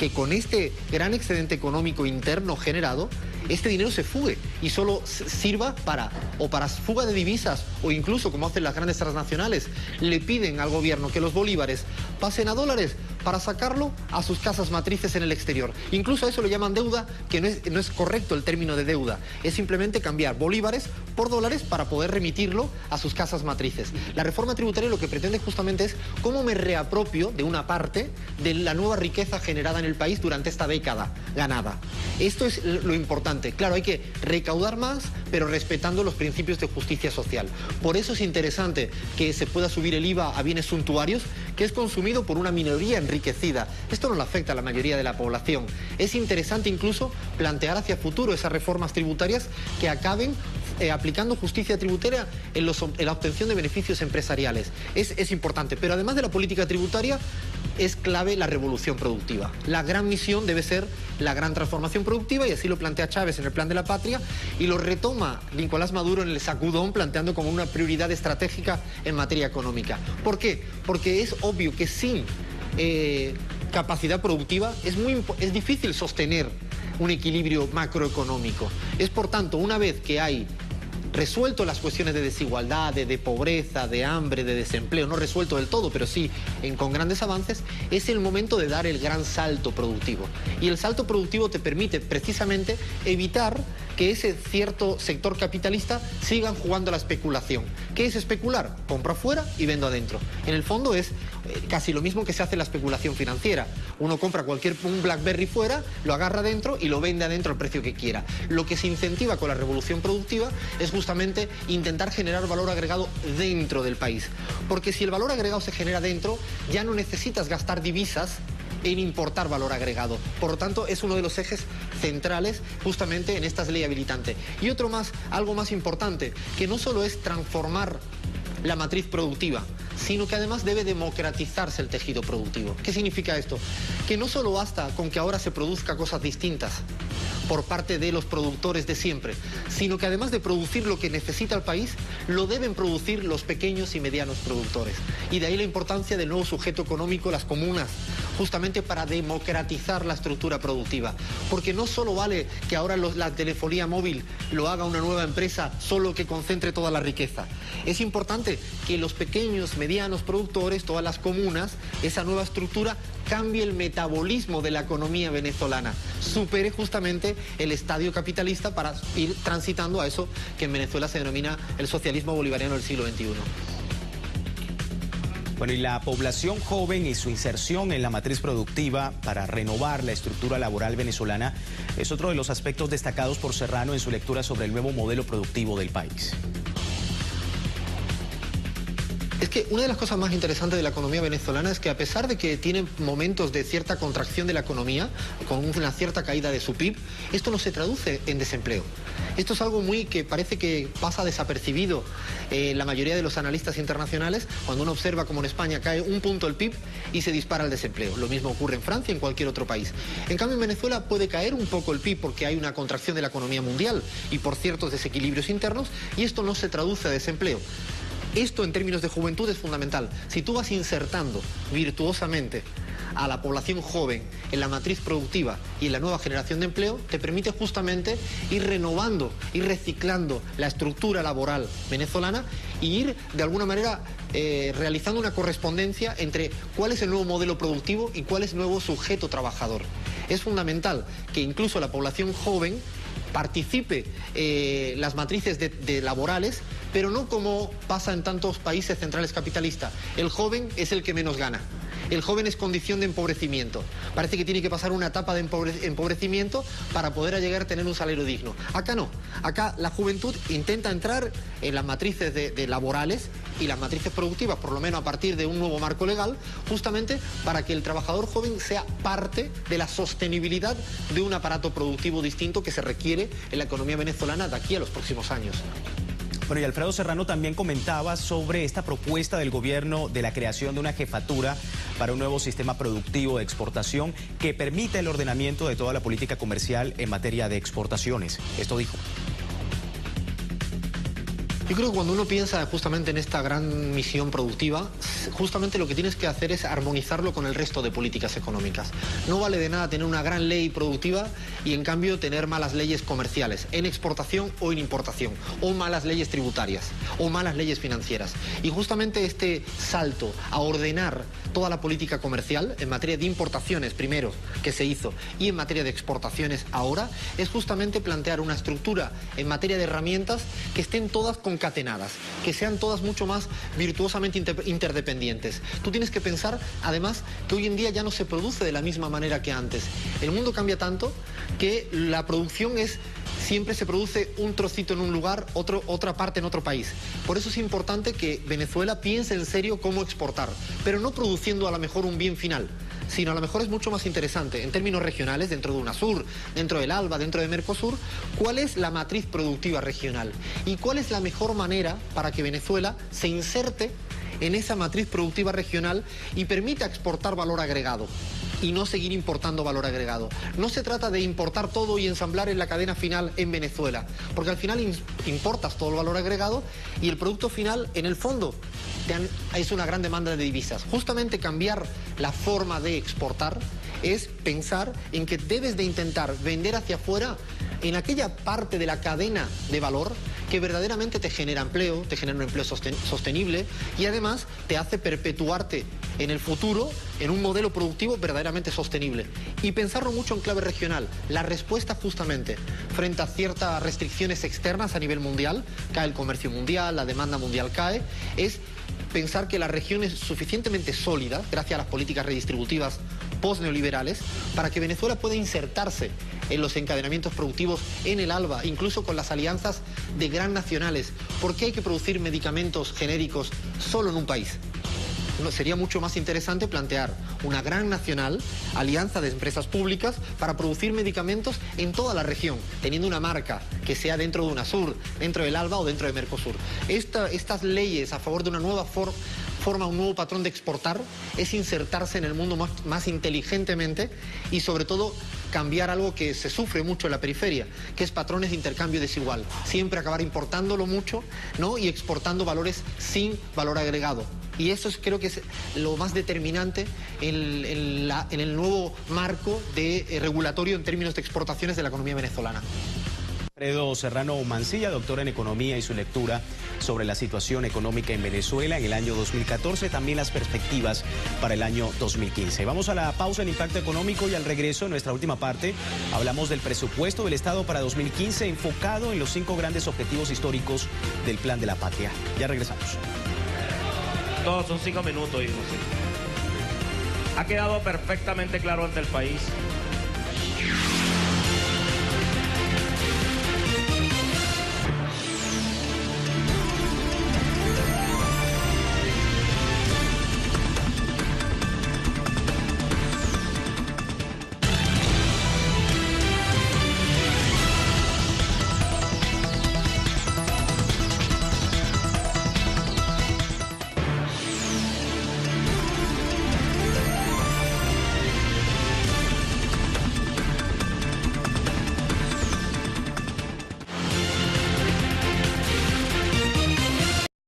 que con este gran excedente económico interno generado, este dinero se fugue y solo sirva para fuga de divisas o incluso, como hacen las grandes transnacionales, le piden al gobierno que los bolívares pasen a dólares para sacarlo a sus casas matrices en el exterior. Incluso a eso le llaman deuda, que no es correcto el término de deuda. Es simplemente cambiar bolívares por dólares para poder remitirlo a sus casas matrices. La reforma tributaria lo que pretende justamente es cómo me reapropio de una parte de la nueva riqueza generada en el país durante esta década ganada. Esto es lo importante. Claro, hay que recaudar más, pero respetando los principios de justicia social. Por eso es interesante que se pueda subir el IVA a bienes suntuarios, que es consumido por una minoría enriquecida. Esto no le afecta a la mayoría de la población. Es interesante incluso plantear hacia futuro esas reformas tributarias que acaben aplicando justicia tributaria en la obtención de beneficios empresariales. Es importante, pero además de la política tributaria, es clave la revolución productiva. La gran misión debe ser la gran transformación productiva, y así lo plantea Chávez en el Plan de la Patria, y lo retoma Nicolás Maduro en el sacudón, planteando como una prioridad estratégica en materia económica. ¿Por qué? Porque es obvio que sin capacidad productiva es difícil sostener un equilibrio macroeconómico. Es, por tanto, una vez que hay resuelto las cuestiones de desigualdad, de pobreza, de hambre, de desempleo, no resuelto del todo, pero sí con grandes avances, es el momento de dar el gran salto productivo. Y el salto productivo te permite precisamente evitar que ese cierto sector capitalista sigan jugando a la especulación. ¿Qué es especular? Compro afuera y vendo adentro. En el fondo es casi lo mismo que se hace en la especulación financiera. Uno compra un BlackBerry fuera, lo agarra adentro y lo vende adentro al precio que quiera. Lo que se incentiva con la revolución productiva es justamente intentar generar valor agregado dentro del país. Porque si el valor agregado se genera dentro, ya no necesitas gastar divisas en importar valor agregado. Por lo tanto, es uno de los ejes centrales justamente en esta ley habilitante. Y algo más importante, que no solo es transformar la matriz productiva, sino que además debe democratizarse el tejido productivo. ¿Qué significa esto? Que no solo basta con que ahora se produzca cosas distintas por parte de los productores de siempre, sino que además de producir lo que necesita el país, lo deben producir los pequeños y medianos productores. Y de ahí la importancia del nuevo sujeto económico, las comunas, justamente para democratizar la estructura productiva. Porque no solo vale que ahora la telefonía móvil lo haga una nueva empresa, solo que concentre toda la riqueza. Es importante que los pequeños, medianos productores, todas las comunas, esa nueva estructura, cambie el metabolismo de la economía venezolana, supere justamente el estadio capitalista para ir transitando a eso que en Venezuela se denomina el socialismo bolivariano del siglo XXI. Bueno, y la población joven y su inserción en la matriz productiva para renovar la estructura laboral venezolana es otro de los aspectos destacados por Serrano en su lectura sobre el nuevo modelo productivo del país. Es que una de las cosas más interesantes de la economía venezolana es que, a pesar de que tiene momentos de cierta contracción de la economía, con una cierta caída de su PIB, esto no se traduce en desempleo. Esto es algo que parece que pasa desapercibido la mayoría de los analistas internacionales cuando uno observa como en España cae un punto el PIB y se dispara el desempleo. Lo mismo ocurre en Francia y en cualquier otro país. En cambio, en Venezuela puede caer un poco el PIB porque hay una contracción de la economía mundial y por ciertos desequilibrios internos, y esto no se traduce a desempleo. Esto en términos de juventud es fundamental. Si tú vas insertando virtuosamente a la población joven en la matriz productiva y en la nueva generación de empleo, te permite justamente ir renovando, ir reciclando la estructura laboral venezolana y ir de alguna manera realizando una correspondencia entre cuál es el nuevo modelo productivo y cuál es el nuevo sujeto trabajador. Es fundamental que incluso la población joven participe las matrices de laborales, pero no como pasa en tantos países centrales capitalistas. El joven es el que menos gana. El joven es condición de empobrecimiento. Parece que tiene que pasar una etapa de empobrecimiento para poder llegar a tener un salario digno. Acá no. Acá la juventud intenta entrar en las matrices de laborales y las matrices productivas, por lo menos a partir de un nuevo marco legal, justamente para que el trabajador joven sea parte de la sostenibilidad de un aparato productivo distinto que se requiere en la economía venezolana de aquí a los próximos años. Bueno, y Alfredo Serrano también comentaba sobre esta propuesta del gobierno de la creación de una jefatura para un nuevo sistema productivo de exportación que permita el ordenamiento de toda la política comercial en materia de exportaciones. Esto dijo. Yo creo que cuando uno piensa justamente en esta gran misión productiva, justamente lo que tienes que hacer es armonizarlo con el resto de políticas económicas. No vale de nada tener una gran ley productiva y en cambio tener malas leyes comerciales, en exportación o en importación, o malas leyes tributarias, o malas leyes financieras. Y justamente este salto a ordenar toda la política comercial en materia de importaciones primero que se hizo y en materia de exportaciones ahora, es justamente plantear una estructura en materia de herramientas que estén todas concatenadas, que sean todas mucho más virtuosamente interdependientes. Tú tienes que pensar, además, que hoy en día ya no se produce de la misma manera que antes. El mundo cambia tanto que la producción siempre se produce un trocito en un lugar, otra parte en otro país. Por eso es importante que Venezuela piense en serio cómo exportar, pero no produciendo a lo mejor un bien final, sino a lo mejor es mucho más interesante en términos regionales, dentro de UNASUR, dentro del ALBA, dentro de Mercosur, cuál es la matriz productiva regional y cuál es la mejor manera para que Venezuela se inserte en esa matriz productiva regional y permita exportar valor agregado y no seguir importando valor agregado. No se trata de importar todo y ensamblar en la cadena final en Venezuela, porque al final importas todo el valor agregado y el producto final, en el fondo, es una gran demanda de divisas. Justamente cambiar la forma de exportar es pensar en que debes de intentar vender hacia afuera en aquella parte de la cadena de valor que verdaderamente te genera empleo, te genera un empleo sostenible y además te hace perpetuarte en el futuro en un modelo productivo verdaderamente sostenible. Y pensarlo mucho en clave regional. La respuesta justamente frente a ciertas restricciones externas a nivel mundial, cae el comercio mundial, la demanda mundial cae, es pensar que la región es suficientemente sólida, gracias a las políticas redistributivas post-neoliberales, para que Venezuela pueda insertarse en los encadenamientos productivos en el ALBA, incluso con las alianzas de gran nacionales. ¿Por qué hay que producir medicamentos genéricos solo en un país? Sería mucho más interesante plantear una gran nacional, alianza de empresas públicas para producir medicamentos en toda la región, teniendo una marca que sea dentro de UNASUR, dentro del ALBA o dentro de Mercosur. Estas leyes a favor de una nueva forma, un nuevo patrón de exportar, es insertarse en el mundo más inteligentemente y sobre todo cambiar algo que se sufre mucho en la periferia, que es patrones de intercambio desigual. Siempre acabar importándolo mucho, ¿no? Y exportando valores sin valor agregado. Y eso creo que es lo más determinante en el nuevo marco regulatorio en términos de exportaciones de la economía venezolana. Alfredo Serrano Mancilla, doctor en Economía, y su lectura sobre la situación económica en Venezuela en el año 2014, también las perspectivas para el año 2015. Vamos a la pausa en Impacto Económico y al regreso, en nuestra última parte, hablamos del presupuesto del Estado para 2015 enfocado en los 5 grandes objetivos históricos del Plan de la Patria. Ya regresamos. Todos son 5 minutos, hijo. Ha quedado perfectamente claro ante el país